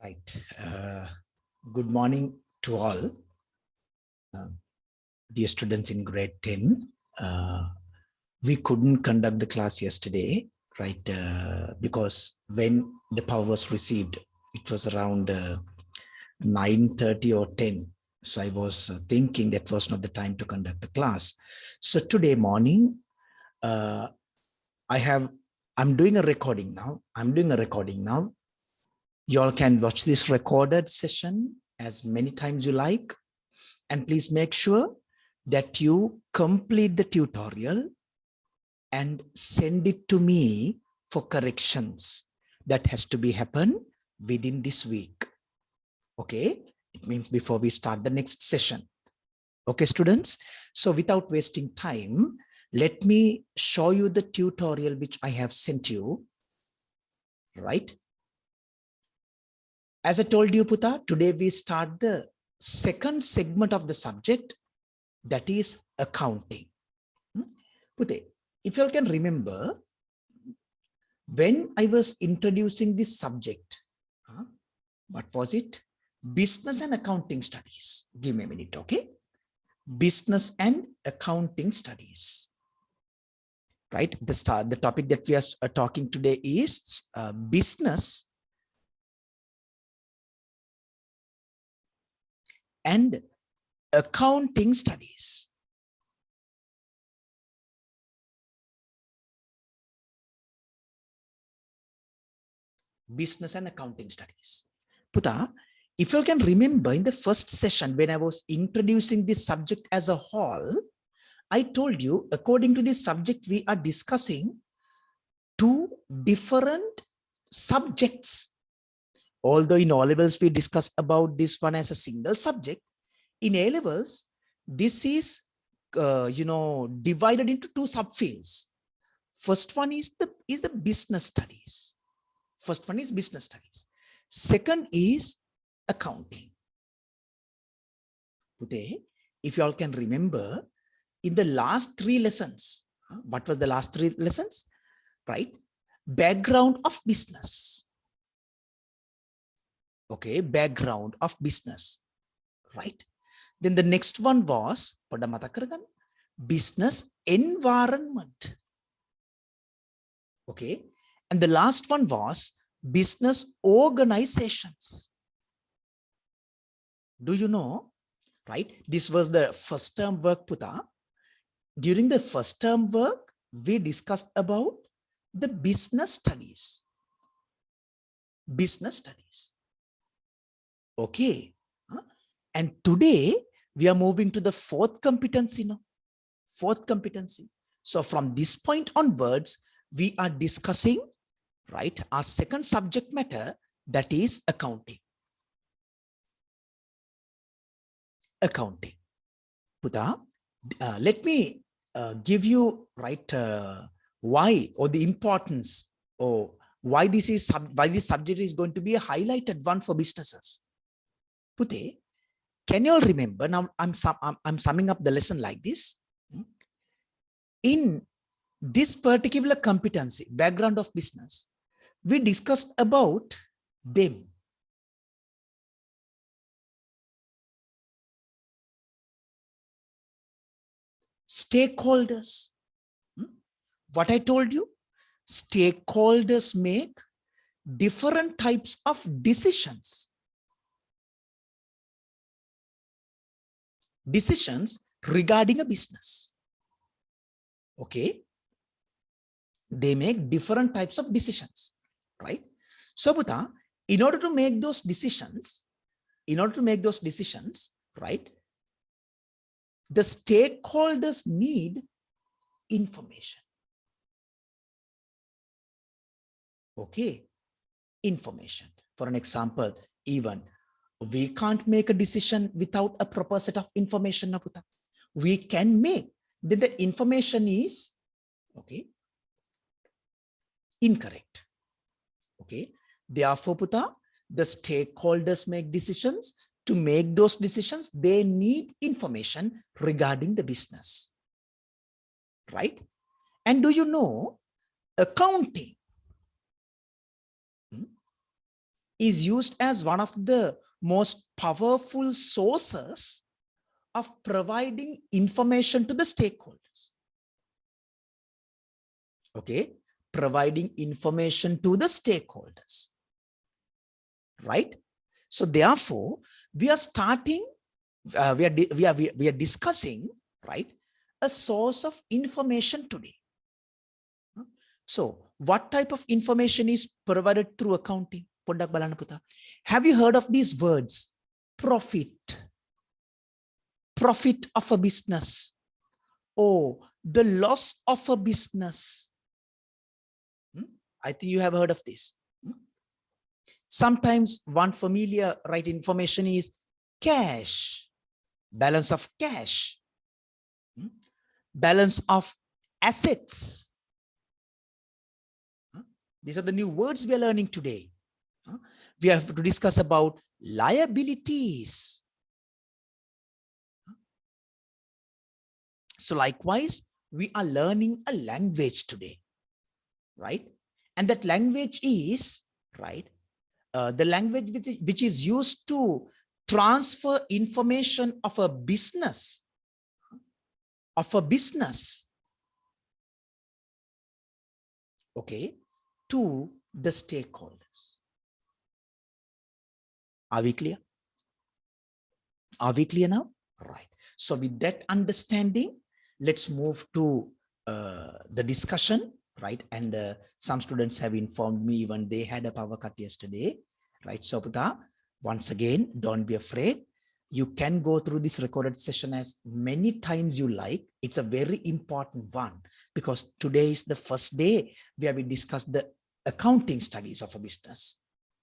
Right. Good morning to all. Dear students in grade 10. We couldn't conduct the class yesterday, right? Because when the power was received, it was around 9:30 or 10. So I was thinking that was not the time to conduct the class. So today morning, I'm doing a recording now. You all can watch this recorded session as many times you like. And please make sure that you complete the tutorial and send it to me for corrections. That has to be happen within this week. Okay, it means before we start the next session. Okay, students. So without wasting time, let me show you the tutorial which I have sent you. Right. As I told you, Puta, today we start the second segment of the subject, that is accounting. Puta, if you all can remember, when I was introducing this subject, what was it? Business and accounting studies. Give me a minute, okay? Business and accounting studies. Right? The topic that we are talking today is business and accounting studies. Business and accounting studies. Puta, if you can remember in the first session when I was introducing this subject as a whole, I told you according to this subject we are discussing two different subjects. Although in O levels we discussed about this one as a single subject, in A levels this is divided into two subfields. First one is the business studies. First one is business studies. Second is accounting. Today, if you all can remember, in the last three lessons, what was the last three lessons? Right? Background of business. Okay, background of business. Right? Then the next one was business environment. Okay. And the last one was business organizations. Do you know, right? This was the first term work, Puta. During the first term work, we discussed about the business studies. Business studies. Okay. And today we are moving to the fourth competency now. Fourth competency. So from this point onwards, we are discussing, right, our second subject matter, that is accounting. Accounting. Puta, let me give you, right, why or the importance or why this subject is going to be a highlighted one for businesses. Pute, can you all remember? Now I'm summing up the lesson like this. In this particular competency, background of business, we discussed about them. Stakeholders. What I told you, stakeholders make different types of decisions. Decisions regarding a business. Okay. They make different types of decisions, right? So, Buddha, in order to make those decisions, right, the stakeholders need information. Okay, information. For an example, even we can't make a decision without a proper set of information. We can make, then the information is, okay, incorrect. Okay, therefore, Puta, the stakeholders make decisions. To make those decisions, they need information regarding the business. Right? And do you know, accounting, is used as one of the most powerful sources of providing information to the stakeholders. Okay, providing information to the stakeholders, right? So therefore, we are starting, we are discussing, right, a source of information today. So what type of information is provided through accounting? Have you heard of these words? Profit of a business, or the loss of a business. I think you have heard of this. Sometimes one familiar, right, information is cash, balance of cash, balance of assets. These are the new words we are learning today. We have to discuss about liabilities. So likewise, we are learning a language today, right? And that language is, right, the language which is used to transfer information of a business, okay, to the stakeholders. Are we clear? Are we clear now? Right. So with that understanding, let's move to the discussion, right? And some students have informed me when they had a power cut yesterday, right? So Puta, once again, don't be afraid. You can go through this recorded session as many times you like. It's a very important one because today is the first day where we discuss the accounting studies of a business.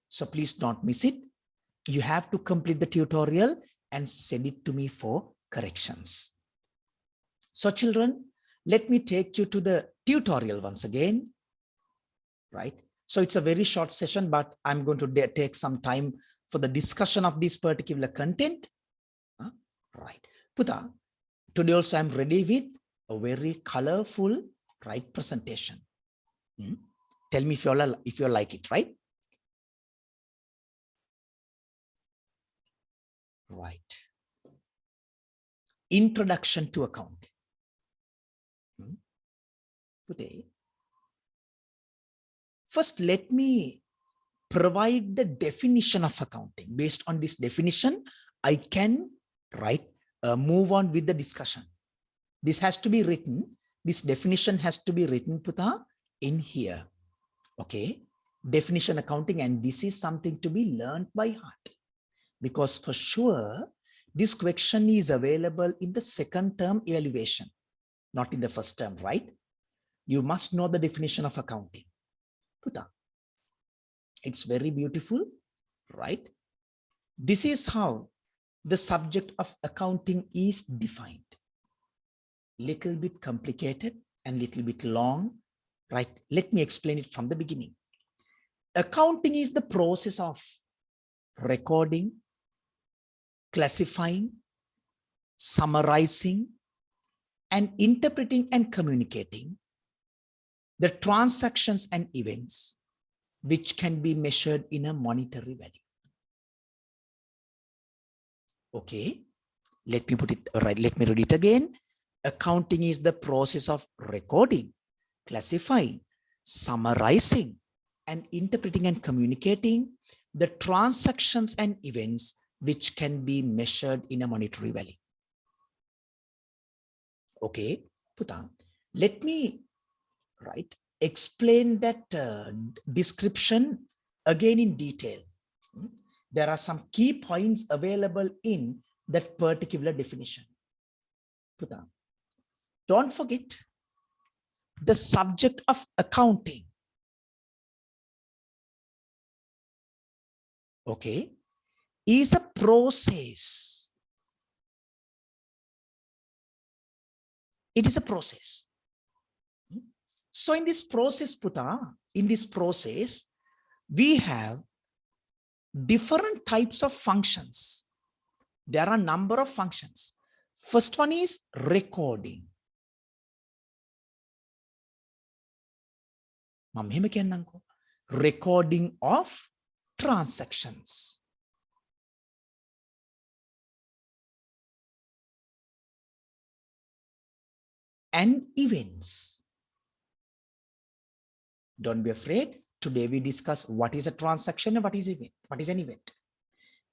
So please don't miss it. You have to complete the tutorial and send it to me for corrections. So children, let me take you to the tutorial once again, right? So it's a very short session, but I'm going to take some time for the discussion of this particular content. Right. Puta, today also I'm ready with a very colorful, right, presentation. Tell me if you like it, right? Right. Introduction to accounting. Today, first let me provide the definition of accounting. Based on this definition, I can, right, move on with the discussion. This has to be written. This definition has to be written, Puta, in here. Okay. Definition accounting, and this is something to be learned by heart. Because for sure, this question is available in the second term evaluation, not in the first term, right? You must know the definition of accounting. Puta. It's very beautiful, right? This is how the subject of accounting is defined. Little bit complicated and little bit long, right? Let me explain it from the beginning. Accounting is the process of recording, classifying, summarizing, and interpreting and communicating the transactions and events which can be measured in a monetary value. Okay, let me put it right. Let me read it again. Accounting is the process of recording, classifying, summarizing, and interpreting and communicating the transactions and events which can be measured in a monetary value. Okay, Puta, let me, right, explain that description again in detail. There are some key points available in that particular definition. Puta, don't forget the subject of accounting. Okay, is a process. It is a process. So in this process, Puta, in this process, we have different types of functions. There are a number of functions. First one is recording. Recording of transactions. And events. Don't be afraid. Today we discuss what is a transaction and what is event. What is an event?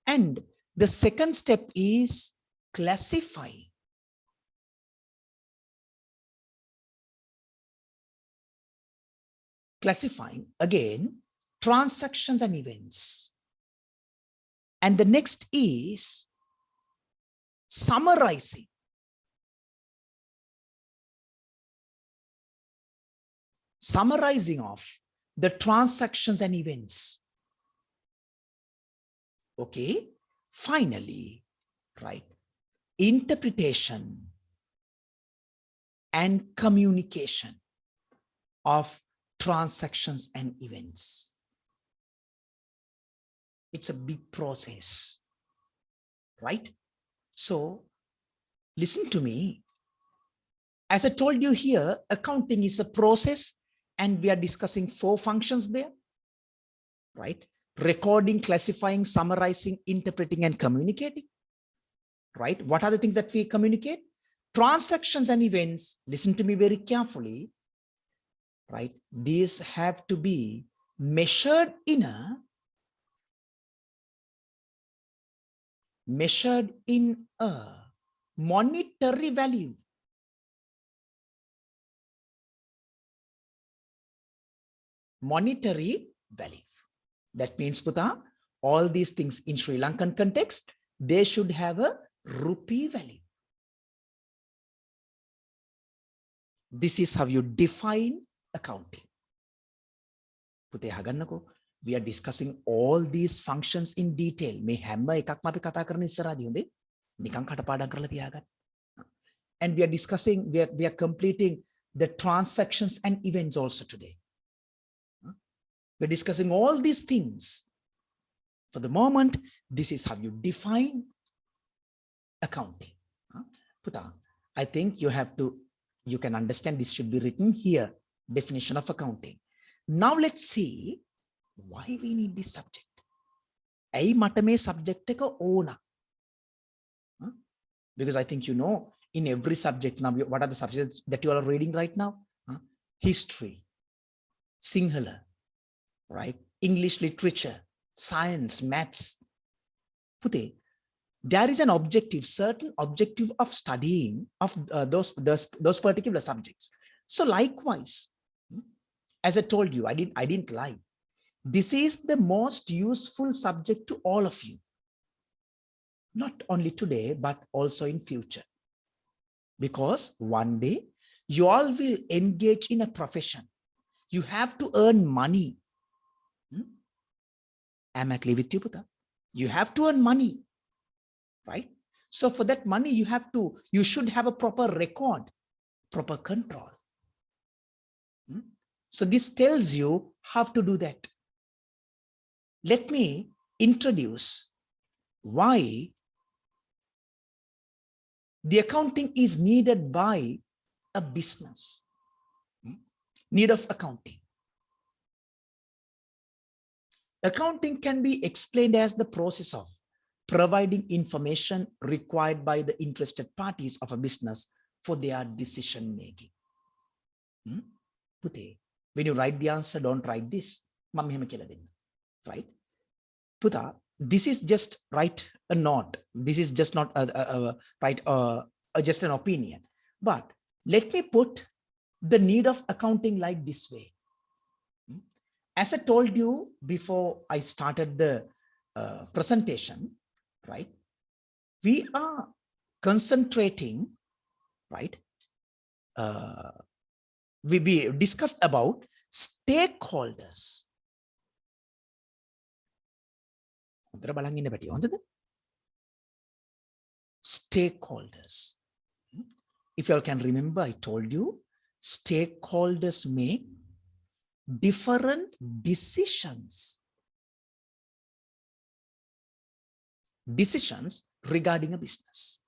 And the second step is classify. Classifying again transactions and events. And the next is summarizing. Summarizing of the transactions and events. Okay. Finally, right, interpretation and communication of transactions and events. It's a big process, right? So listen to me. As I told you here, accounting is a process and we are discussing 4 functions there, right? Recording, classifying, summarizing, interpreting, and communicating, right? What are the things that we communicate? Transactions and events, listen to me very carefully, right? These have to be measured in a monetary value. Monetary value. That means, Puta, all these things in Sri Lankan context, they should have a rupee value. This is how you define accounting. Puta hagannako. We are discussing all these functions in detail. Me hamma ekakma api kata karana issaradi honde nikan katapadam karala tiyagan. And we are discussing, we are completing the transactions and events also today. We're discussing all these things. For the moment, this is how you define accounting. Puta, I think you can understand this should be written here, definition of accounting. Now let's see why we need this subject. Ai mata me subject එක ඕන. Because I think you know, in every subject now, what are the subjects that you are reading right now? History, Sinhala, right? English literature, science, maths. Pute, there is an objective, certain objective of studying of those particular subjects. So likewise, as I told you, I didn't lie. This is the most useful subject to all of you. Not only today, but also in future. Because one day, you all will engage in a profession. You have to earn money. Am I clear with you, Puta? You have to earn money, right? So for that money, you should have a proper record, proper control. So this tells you how to do that. Let me introduce why the accounting is needed by a business. Need of accounting. Accounting can be explained as the process of providing information required by the interested parties of a business for their decision making. Pute, when you write the answer, don't write this. Right? Puta, this is just write a note. This is just not just an opinion. But let me put the need of accounting like this way. As I told you before I started the presentation, right? We are concentrating, right? We discussed about stakeholders. Stakeholders. If you all can remember, I told you, stakeholders make different decisions regarding a business.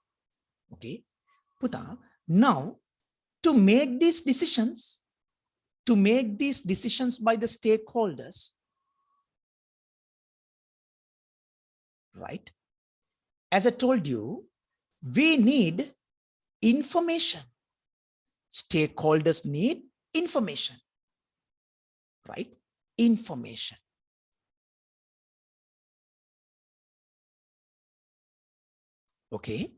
Okay, Puta, now to make these decisions by the stakeholders, right? As I told you, we need information. Stakeholders need information, right? Information. Okay.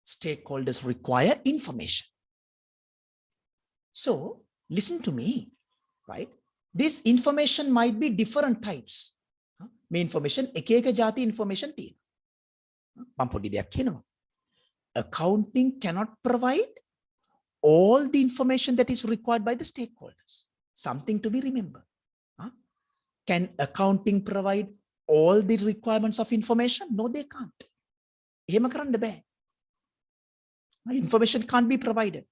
Stakeholders require information. So listen to me, right? This information might be different types. May information, එක ජාති information තියෙනවා. මම පොඩි දෙයක් කියනවා. Accounting cannot provide all the information that is required by the stakeholders. Something to be remembered. Can accounting provide all the requirements of information? No, they can't. එහෙම කරන්න බෑ. Information can't be provided.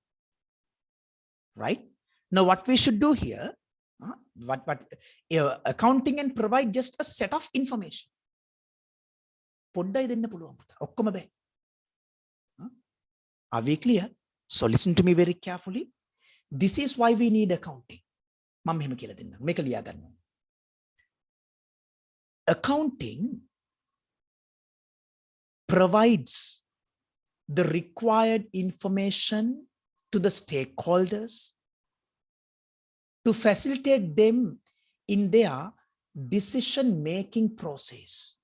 Right? Now, what we should do here, accounting and provide just a set of information. Are we clear? So listen to me very carefully. This is why we need accounting. Accounting provides the required information to the stakeholders to facilitate them in their decision-making process.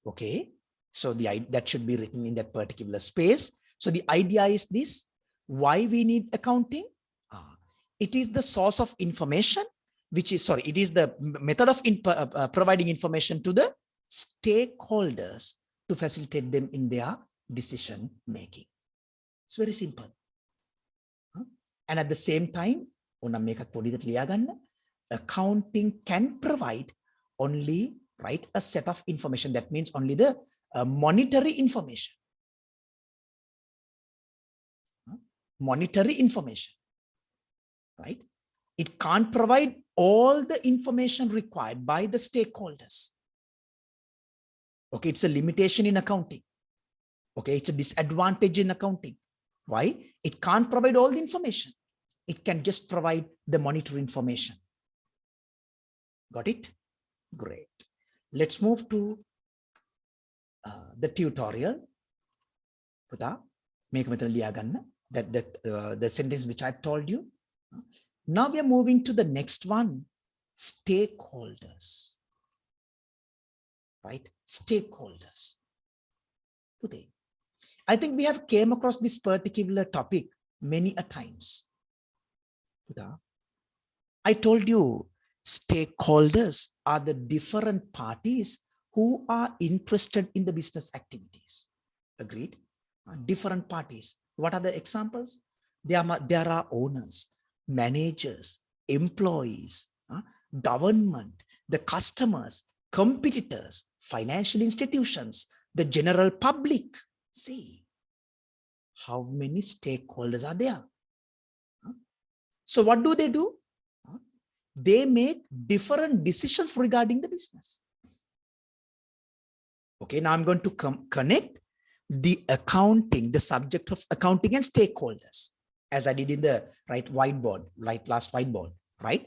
Okay, so that should be written in that particular space. So the idea is this: why we need accounting? It is the source of information, which is, sorry, it is the method of providing information to the stakeholders to facilitate them in their decision-making. It's very simple. And at the same time, accounting can provide only, right, a set of information. That means only the monetary information. Monetary information, right? It can't provide all the information required by the stakeholders. Okay, it's a limitation in accounting. Okay, it's a disadvantage in accounting. Why? It can't provide all the information. It can just provide the monetary information. Got it? Great. Let's move to the tutorial. The sentence which I've told you. Now we are moving to the next one, stakeholders. Right? Stakeholders. Today, I think we have came across this particular topic many a times. I told you stakeholders are the different parties who are interested in the business activities. Agreed? Different parties. What are the examples? There are owners, managers, employees, government, the customers, competitors, financial institutions, the general public. See, how many stakeholders are there? So what do? They make different decisions regarding the business. Okay, now I'm going to connect the accounting, the subject of accounting and stakeholders, as I did in the last whiteboard, right?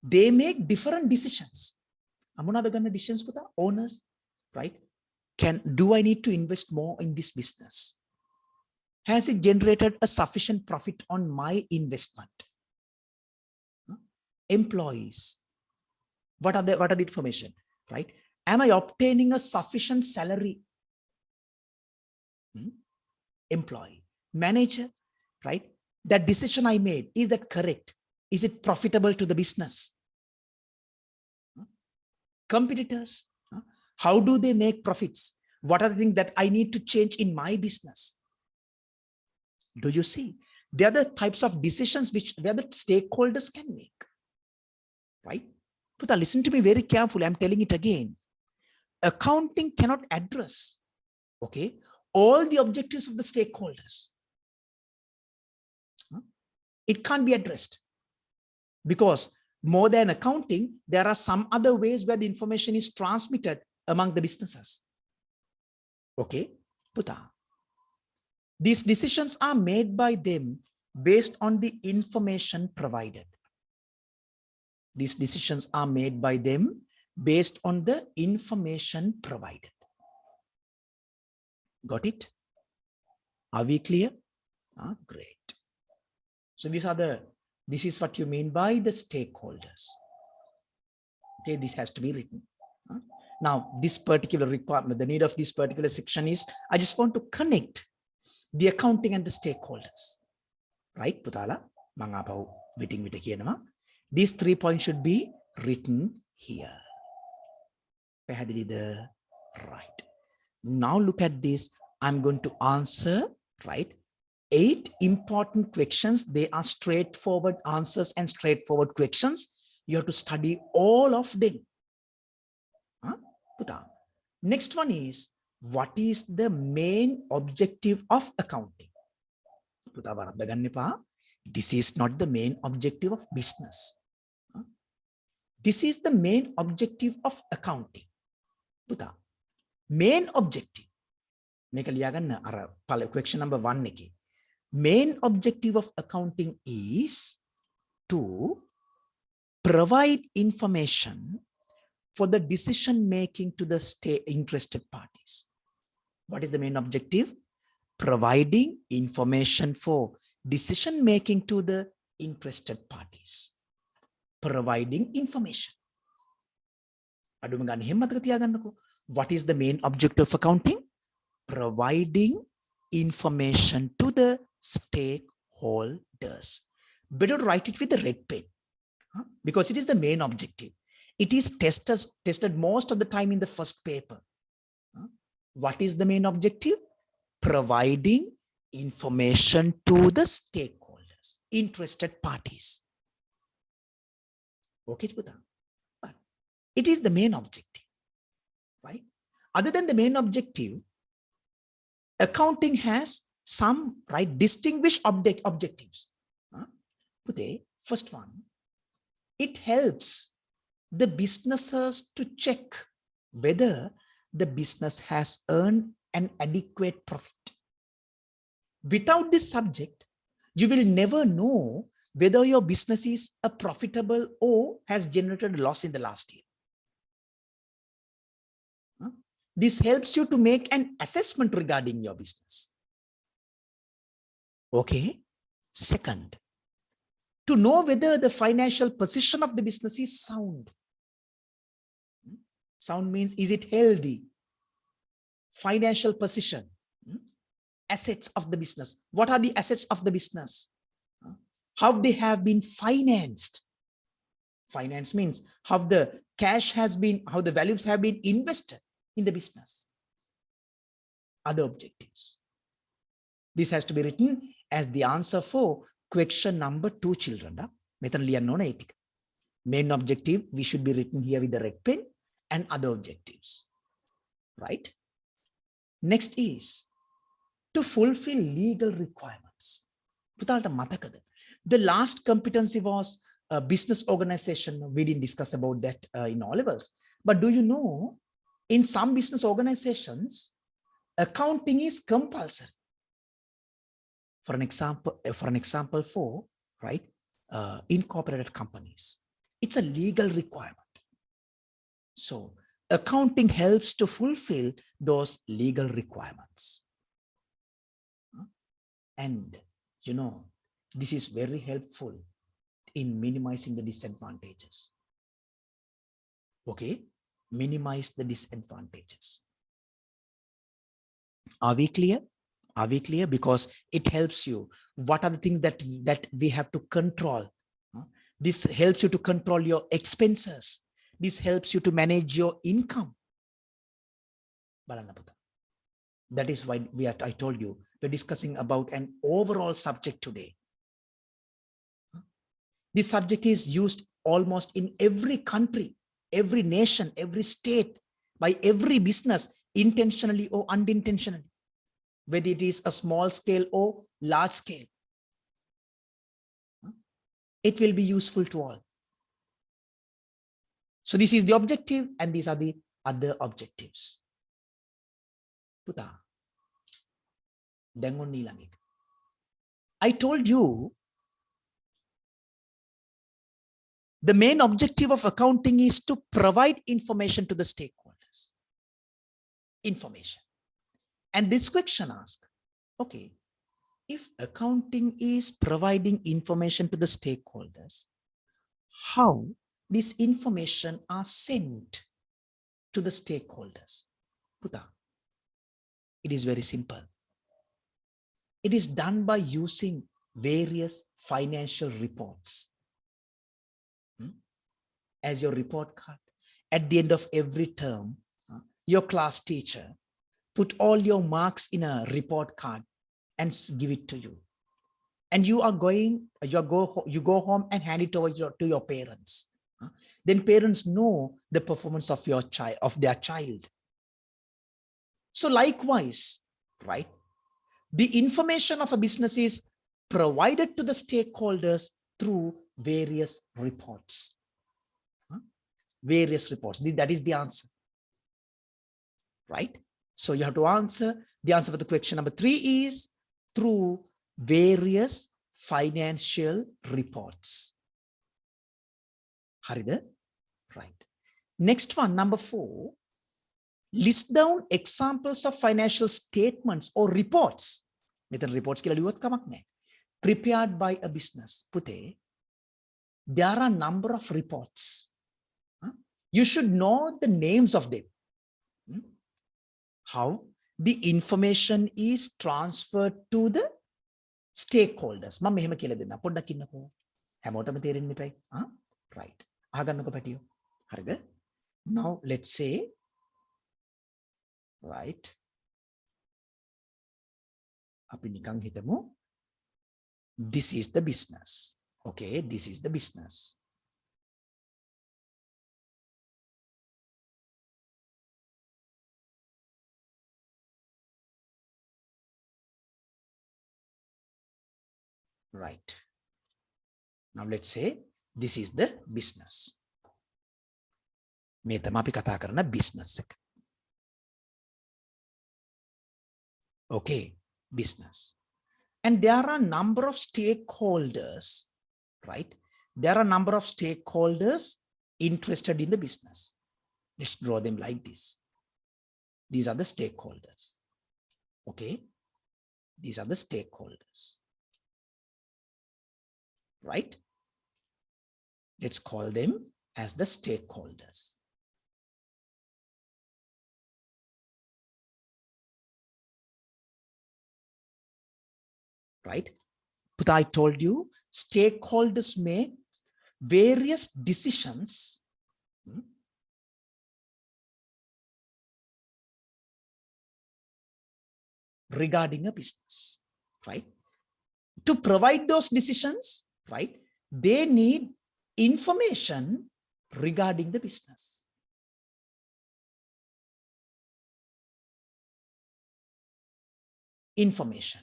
They make different decisions. Decisions with the owners, right? Do I need to invest more in this business? Has it generated a sufficient profit on my investment? Employees, what are the information, right? Am I obtaining a sufficient salary? Employee, manager, right? That decision I made, is that correct? Is it profitable to the business? Competitors, how do they make profits? What are the things that I need to change in my business? Do you see? They are the types of decisions where the stakeholders can make. Right? But listen to me very carefully. I'm telling it again. Accounting cannot address, okay, all the objectives of the stakeholders. It can't be addressed because more than accounting, there are some other ways where the information is transmitted among the businesses. Okay, Puta. These decisions are made by them based on the information provided. These decisions are made by them based on the information provided. Got it? Are we clear? Great. So this is what you mean by the stakeholders. Okay, this has to be written. Now, this particular requirement, the need of this particular section is, I just want to connect the accounting and the stakeholders. Right, Putala? Mangapau waiting with the these 3 points should be written here. Right. Now look at this. I'm going to answer, right, 8 important questions. They are straightforward answers and straightforward questions. You have to study all of them. Next one is, what is the main objective of accounting? This is not the main objective of business. This is the main objective of accounting. Main objective. Question number 1. Main objective of accounting is to provide information for the decision making to the interested parties. What is the main objective? Providing information for decision making to the interested parties. Providing information. What is the main objective of accounting? Providing information to the stakeholders. Better write it with a red pen, because it is the main objective. It is tested most of the time in the first paper. What is the main objective? Providing information to the stakeholders, interested parties. Okay, but it is the main objective, right? Other than the main objective, accounting has some, right, distinguished objectives. First one, it helps the businesses to check whether the business has earned an adequate profit. Without this subject, you will never know whether your business is a profitable or has generated loss in the last year. This helps you to make an assessment regarding your business. Okay. Second, to know whether the financial position of the business is sound. Sound means, is it healthy? Financial position. Assets of the business. What are the assets of the business? How they have been financed. Finance means how the cash has been, how the values have been invested in the business. Other objectives. This has to be written as the answer for question number 2, children. Main objective, we should be written here with the red pen, and other objectives. Right? Next is to fulfill legal requirements. The last competency was a business organization. We didn't discuss about that in all levels. But do you know, in some business organizations, accounting is compulsory. For an example, for right, incorporated companies, it's a legal requirement. So accounting helps to fulfill those legal requirements. And you know, this is very helpful in minimizing the disadvantages. Okay, minimize the disadvantages. Are we clear? Are we clear? Because it helps you. What are the things that we have to control? This helps you to control your expenses. This helps you to manage your income. That is why I told you, we're discussing about an overall subject today. This subject is used almost in every country, every nation, every state, by every business, intentionally or unintentionally, whether it is a small scale or large scale. It will be useful to all. So this is the objective, and these are the other objectives. I told you The main objective of accounting is to provide information to the stakeholders. Information. And this question asks, okay, if accounting is providing information to the stakeholders, how this information are sent to the stakeholders? Puta, it is very simple. It is done by using various financial reports as your report card. At the end of every term, your class teacher put all your marks in a report card and give it to you. And you go home and hand it over to your parents. Then parents know the performance of your child, of their child. So likewise, right? The information of a business is provided to the stakeholders through various reports. Various reports. That is the answer. Right? So you have to answer. The answer for the question number 3 is through various financial reports. Harida? Right. Next one, number 4. List down examples of financial statements or reports. Reports prepared by a business. Pute, there are a number of reports. You should know the names of them. How the information is transferred to the stakeholders. Right. Now let's say, right, this is the business. Okay, this is the business. Right. Now let's say this is the business. Business. Okay, business. And there are a number of stakeholders, right? There are a number of stakeholders interested in the business. Let's draw them like this. These are the stakeholders. Okay, these are the stakeholders. Right? Let's call them as the stakeholders. Right? But I told you, stakeholders make various decisions regarding a business, right? To provide those decisions, right, they need information regarding the business. Information.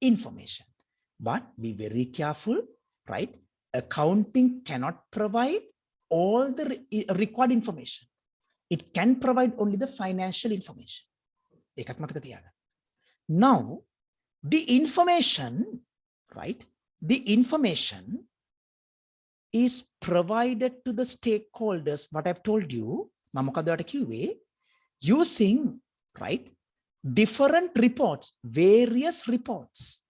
Information. But be very careful, right? Accounting cannot provide all the required information. It can provide only the financial information. Now, the information, right? The information is provided to the stakeholders. What I've told you, using, right, different reports, various reports.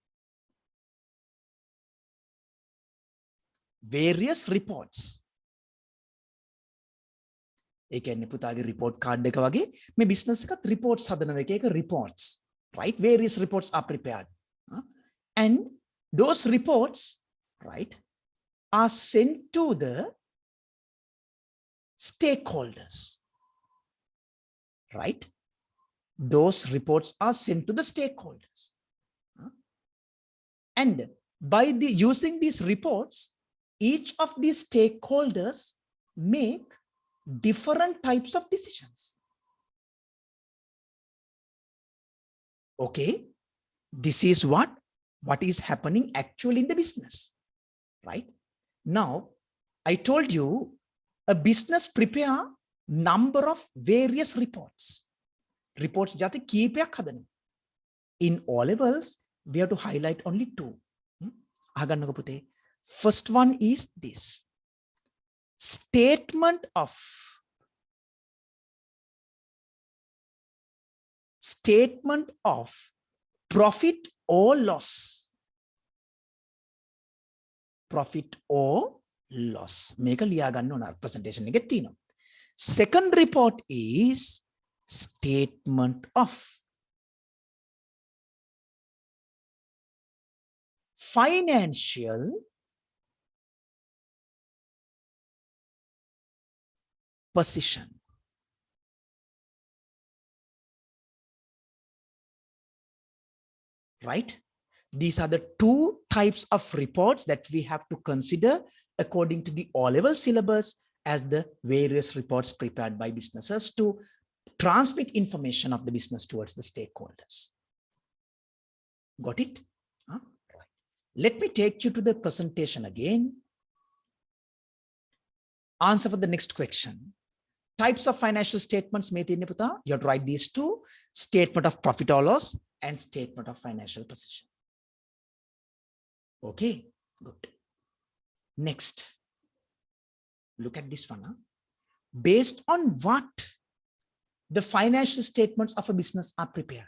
Various reports. Report card business reports reports, right? Various reports are prepared. And those reports, right, are sent to the stakeholders. Right? Those reports are sent to the stakeholders. And by using these reports, each of these stakeholders make different types of decisions. Okay, this is what is happening actually in the business, right? Now, I told you a business prepare number of various reports. Reports jati keepayak hadana. In O levels, we have to highlight only 2. First one is this. Statement of profit or loss. Profit or loss. Make a liya ganna ona presentation එකේ තියෙනවා. Second report is statement of financial position. Right? These are the two types of reports that we have to consider according to the O-level syllabus as the various reports prepared by businesses to transmit information of the business towards the stakeholders. Got it? Huh? Right. Let me take you to the presentation again. Answer for the next question. Types of financial statements. You have to write these two: statement of profit or loss and statement of financial position. Okay, good. Next, look at this one. Huh? Based on what the financial statements of a business are prepared.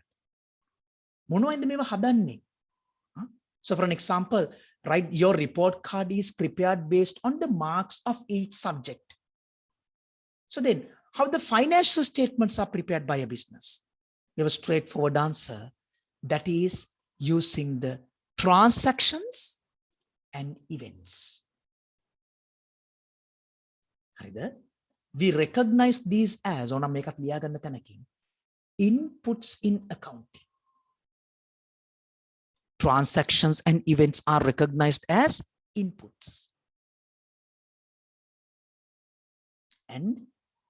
So for an example, right, your report card is prepared based on the marks of each subject. So then, how the financial statements are prepared by a business? We have a straightforward answer. That is using the transactions and events. We recognize these as inputs in accounting. Transactions and events are recognized as inputs. And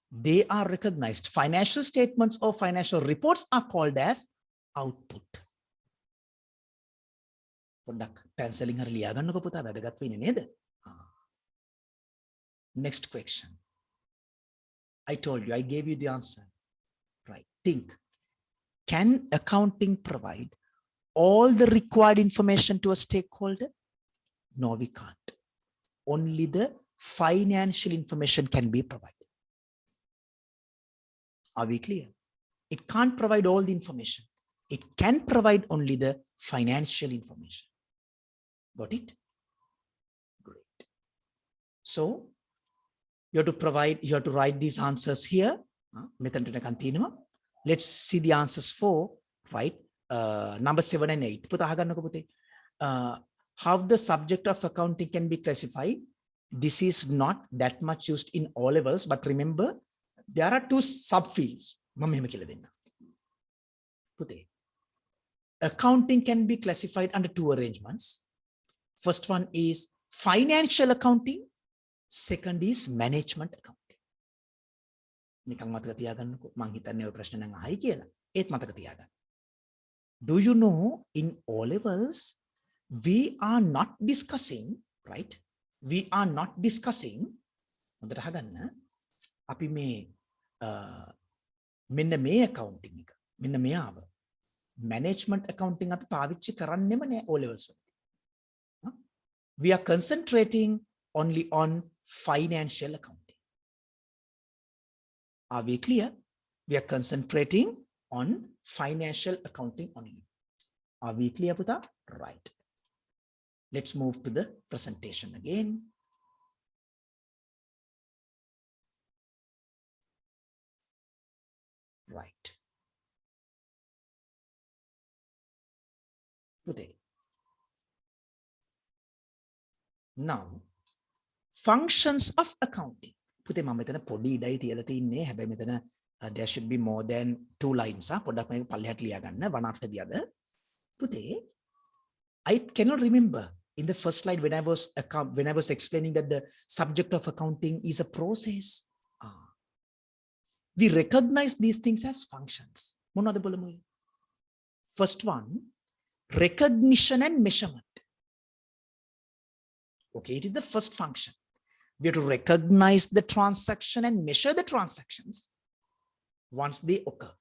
they are recognized. Financial statements or financial reports are called as output. Next question. I told you, I gave you the answer. Right. Think. Can accounting provide all the required information to a stakeholder? No, we can't. Only the financial information can be provided. Are we clear? It can't provide all the information. It can provide only the financial information. Got it? Great. So you have to write these answers here. Let's see the answers for, right? Number 7 and 8. How the subject of accounting can be classified. This is not that much used in all levels, but remember, there are two subfields. Accounting can be classified under two arrangements. First one is financial accounting. Second is management accounting. Do you know in O levels, we are not discussing, right? We are not discussing අපි මේ මෙන්න මේ accounting එක මෙන්න මෙයාව management accounting අපි පාවිච්චි කරන්නෙම නෑ O levels වලදී. We are concentrating only on financial accounting. Are we clear? We are concentrating on financial accounting only. Are we clear, Puta? Right. Let's move to the presentation again. Right. Today. Now, functions of accounting. Pute mama metana podi idai tiyala tinne habai metana there should be more than 2 lines. Podak මේක පල්ලෙහාට ලියා ගන්න one after the other. Pute I cannot remember in the first slide when I was explaining that the subject of accounting is a process. We recognize these things as functions. First one, recognition and measurement. Okay, it is the first function. We have to recognize the transaction and measure the transactions once they occur.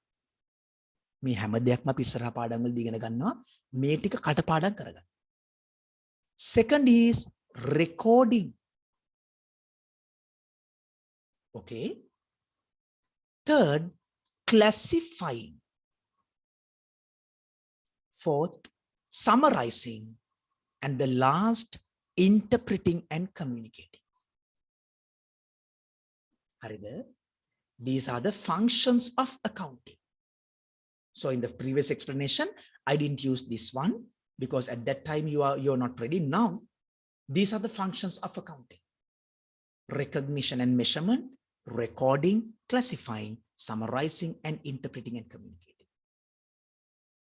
මේ හැම දෙයක්ම අපි ඉස්සරහා පාඩම් වල දීගෙන ගන්නවා මේ ටික කටපාඩම් කරගන්න. Second is recording. Okay. Third, classifying. Fourth, summarizing. And the last, interpreting and communicating. These are the functions of accounting. So in the previous explanation, I didn't use this one because at that time you're not ready. Now, these are the functions of accounting: recognition and measurement, recording, classifying, summarizing, and interpreting and communicating.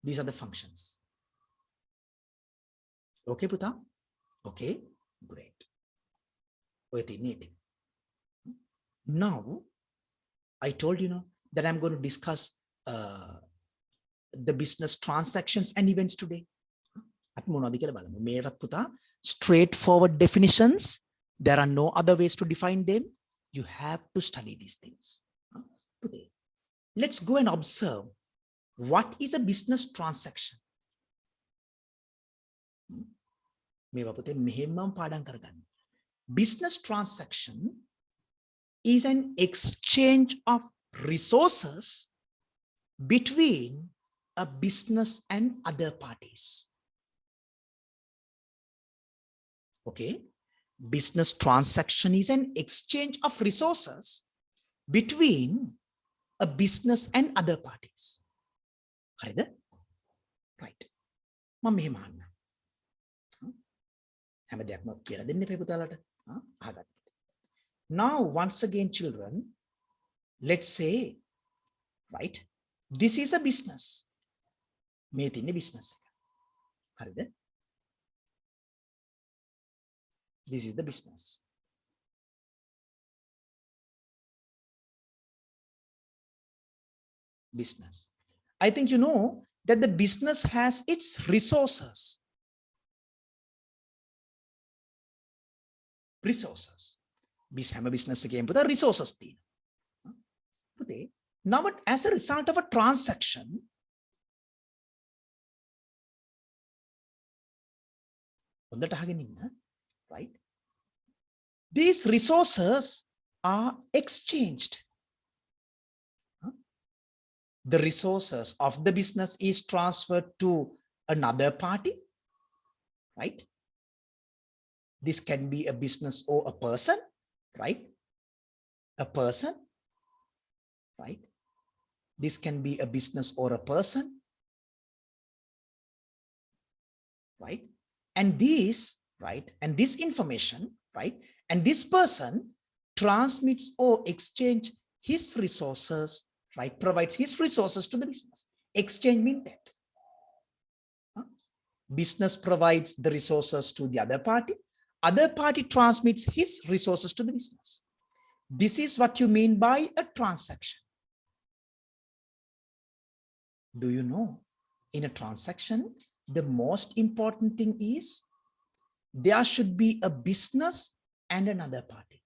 These are the functions. Okay, Puta? Okay, great. Now, I told you that I'm going to discuss the business transactions and events today. Straightforward definitions. There are no other ways to define them. You have to study these things. Let's go and observe what is a business transaction. Business transaction is an exchange of resources between a business and other parties. Okay, business transaction is an exchange of resources between a business and other parties. Right. Now, once again, children, let's say, right, this is a business. Business. This is the business. Business. I think you know that the business has its resources. Resources. Business again, but the resources. Now, but as a result of a transaction, right? These resources are exchanged. The resources of the business is transferred to another party, right? This can be a business or a person, right? A person, right? This can be a business or a person, right? And these, right? And this information, right? And this person transmits or exchange his resources, right? Provides his resources to the business. Exchange means that. Business provides the resources to the other party transmits his resources to the business. This is what you mean by a transaction. Do you know, in a transaction, the most important thing is there should be a business and another party.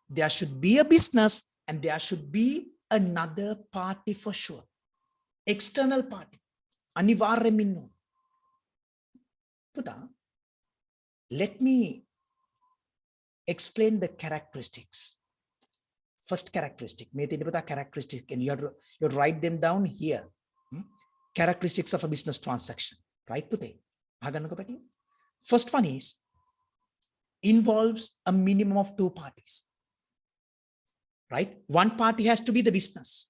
There should be a business and there should be another party for sure. External party. Anivaryaminno. Let me explain the characteristics. First characteristic, characteristic, and you have to write them down here. Characteristics of a business transaction, right? First one is involves a minimum of two parties, right? One party has to be the business.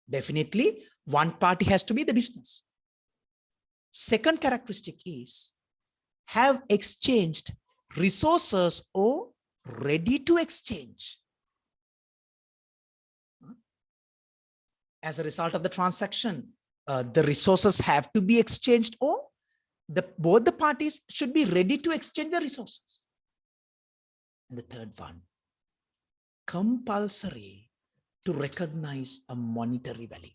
Definitely, one party has to be the business. Second characteristic is have exchanged resources or ready to exchange. As a result of the transaction, the resources have to be exchanged or both the parties should be ready to exchange the resources. And the third one, compulsory to recognize a monetary value.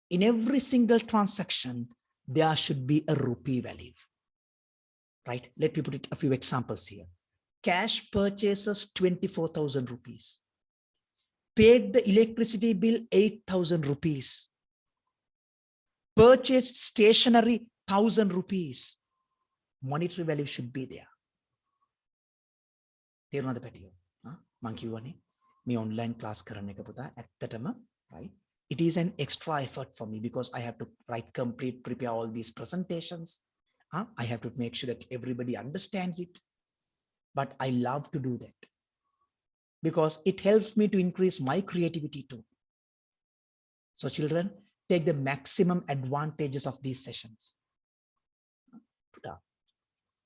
In every single transaction, there should be a rupee value, right? Let me put it a few examples here. Cash purchases 24,000 rupees. Paid the electricity bill 8,000 rupees. Purchased stationery 1,000 rupees. monetary value should be there. තේරුණාද පැටියෝ? මං කියවනේ මේ online class කරන්න එක පුතා ඇත්තටම right. It is an extra effort for me because I have to prepare all these presentations. I have to make sure that everybody understands it. But I love to do that because it helps me to increase my creativity too. So children, take the maximum advantages of these sessions.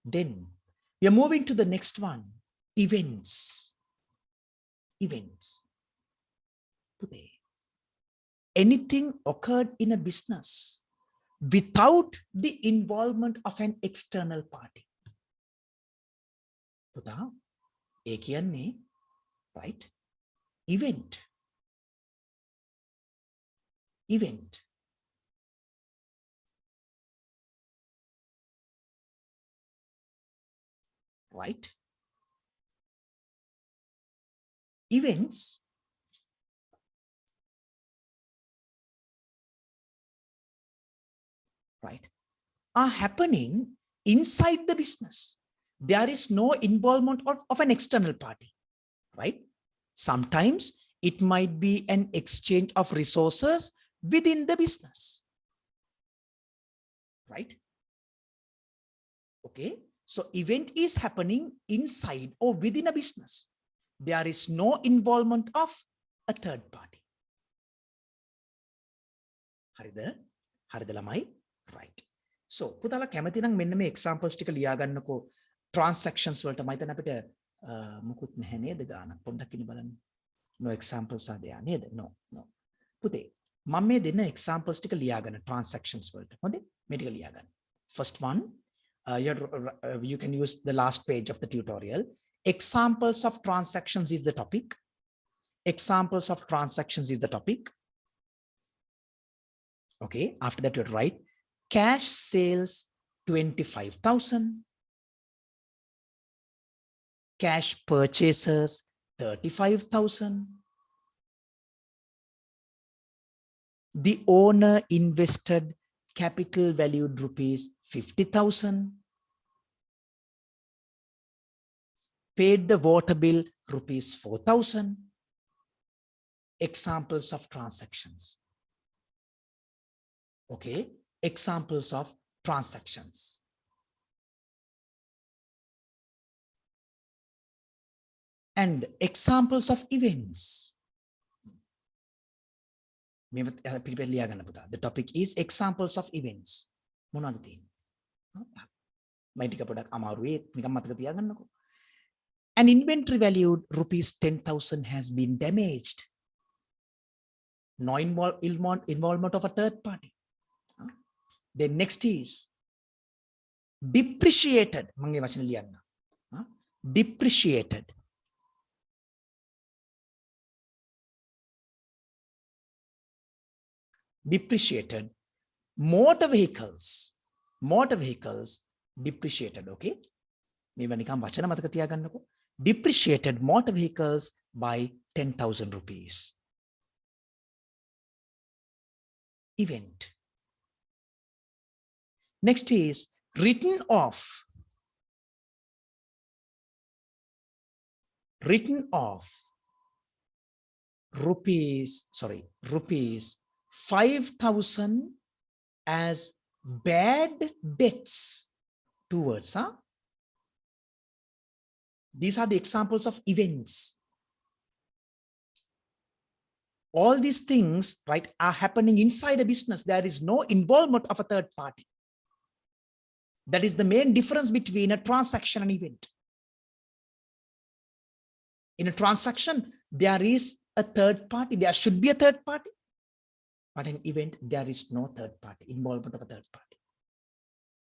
Then we are moving to the next one, events. Events. Today, anything occurred in a business without the involvement of an external party. පුතා ඒ කියන්නේ right event right events right are happening inside the business. There is no involvement of an external party, right? Sometimes it might be an exchange of resources within the business, right? Okay, so event is happening inside or within a business. There is no involvement of a third party. හරිද ළමයි? Right. So පුතාලා කැමති නම් මෙන්න මේ examples ටික ලියා ගන්නකෝ. Transactions වලට මම හිතන අපිට මුකුත් නැහැ නේද ගානක් පොඩ්ඩක් ඉන්න බලන්න. No examples are there නේද? No. පුතේ මම මේ දෙන examples ටික ලියා ගන්න transactions වලට. හොඳේ? මේ ටික ලියා ගන්න. First one, you can use the last page of the tutorial. Examples of transactions is the topic. Examples of transactions is the topic. Okay, after that you write cash sales 25,000. Cash purchases 35,000. The owner invested capital valued rupees 50,000. Paid the water bill rupees 4,000. Examples of transactions. Okay, examples of transactions. And examples of events. The topic is examples of events. An inventory valued rupees 10,000 has been damaged. No involvement of a third party. Then next is depreciated. Depreciated. Depreciated motor vehicles depreciated. Okay, depreciated motor vehicles by 10,000 rupees. Event. Next is written off rupees 5,000 as bad debts towards these are the examples of events. All these things, right, are happening inside a business. There is no involvement of a third party. That is the main difference between a transaction and event. In a transaction, there is a third party. There should be a third party. But in event, there is no third party, involvement of a third party.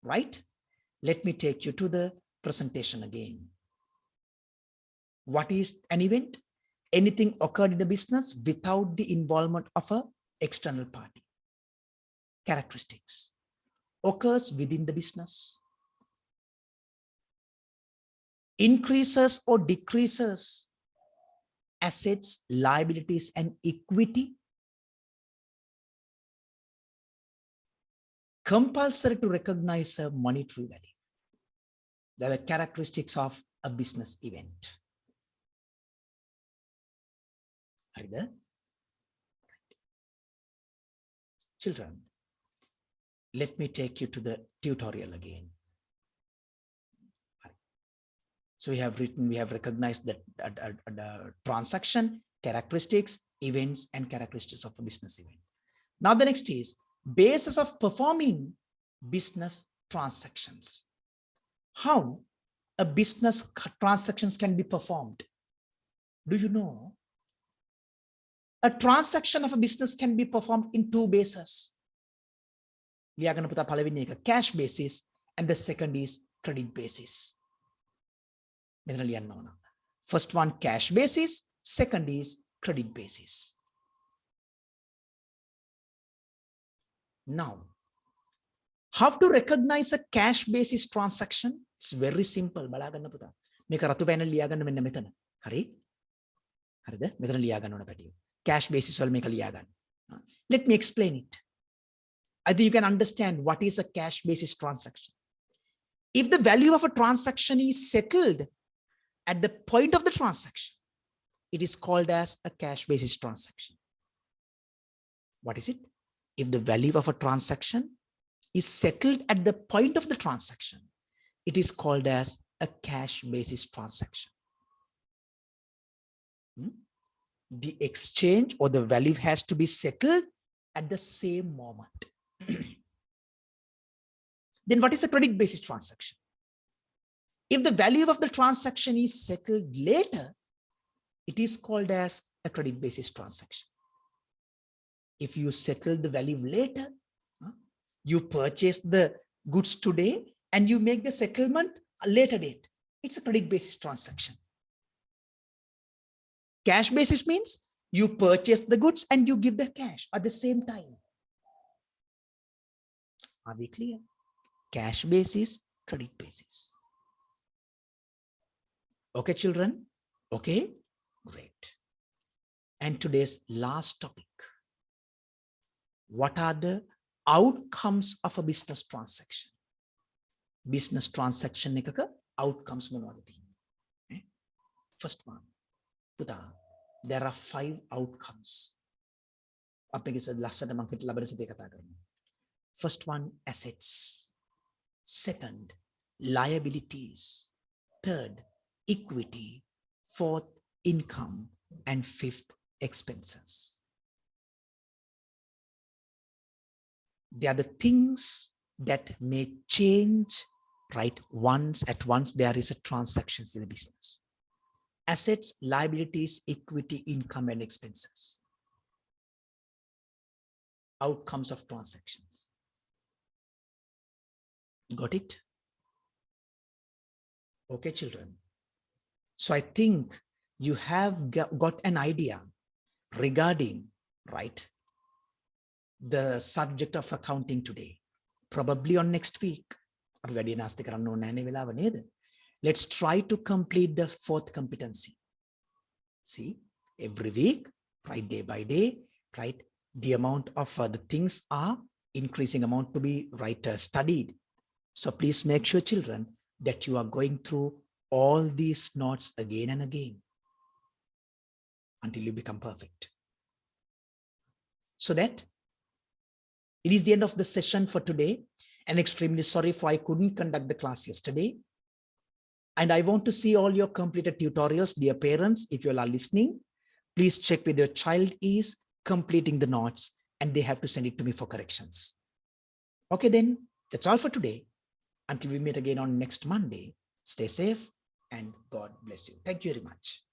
Right? Let me take you to the presentation again. What is an event? Anything occurred in the business without the involvement of an external party. Characteristics. Occurs within the business. Increases or decreases assets, liabilities, and equity. Compulsory to recognize a monetary value. The characteristics of a business event. Either. Children, let me take you to the tutorial again. So we have recognized that the transaction, characteristics, events, and characteristics of a business event. Now the next is basis of performing business transactions. How a business transactions can be performed? Do you know? A transaction of a business can be performed in two bases. Cash basis, and the second is credit basis. First one cash basis, second is credit basis. Now, how to recognize a cash basis transaction? It's very simple. Cash basis. Let me explain it. I think you can understand what is a cash basis transaction. If the value of a transaction is settled at the point of the transaction, it is called as a cash basis transaction. What is it? If the value of a transaction is settled at the point of the transaction, it is called as a cash basis transaction. The exchange or the value has to be settled at the same moment. Then what is a credit basis transaction? If the value of the transaction is settled later, it is called as a credit basis transaction. If you settle the value later, you purchase the goods today and you make the settlement a later date, it's a credit basis transaction. Cash basis means you purchase the goods and you give the cash at the same time. Are we clear? Cash basis, credit basis. Okay, children? Okay, great. And today's last topic. What are the outcomes of a business transaction? Business transaction ekaka outcomes monawada තියෙන්නේ. First one. There are 5 outcomes. First one, assets. Second, liabilities. Third, equity. Fourth, income. And fifth, expenses. They are the things that may change, right? At once there is a transactions in the business. Assets, liabilities, equity, income, and expenses. Outcomes of transactions. Got it? Okay, children. So I think you have got an idea regarding, right, the subject of accounting today. Probably on next week. Let's try to complete the 4th competency. See, every week, right, day by day, right, the amount of the things are increasing amount to be studied. So please make sure, children, that you are going through all these notes again and again until you become perfect. So that it is the end of the session for today, and extremely sorry for I couldn't conduct the class yesterday. And I want to see all your completed tutorials. Dear parents, if you all are listening, please check with your child is completing the notes and they have to send it to me for corrections. Okay, then that's all for today. Until we meet again on next Monday, stay safe and God bless you. Thank you very much.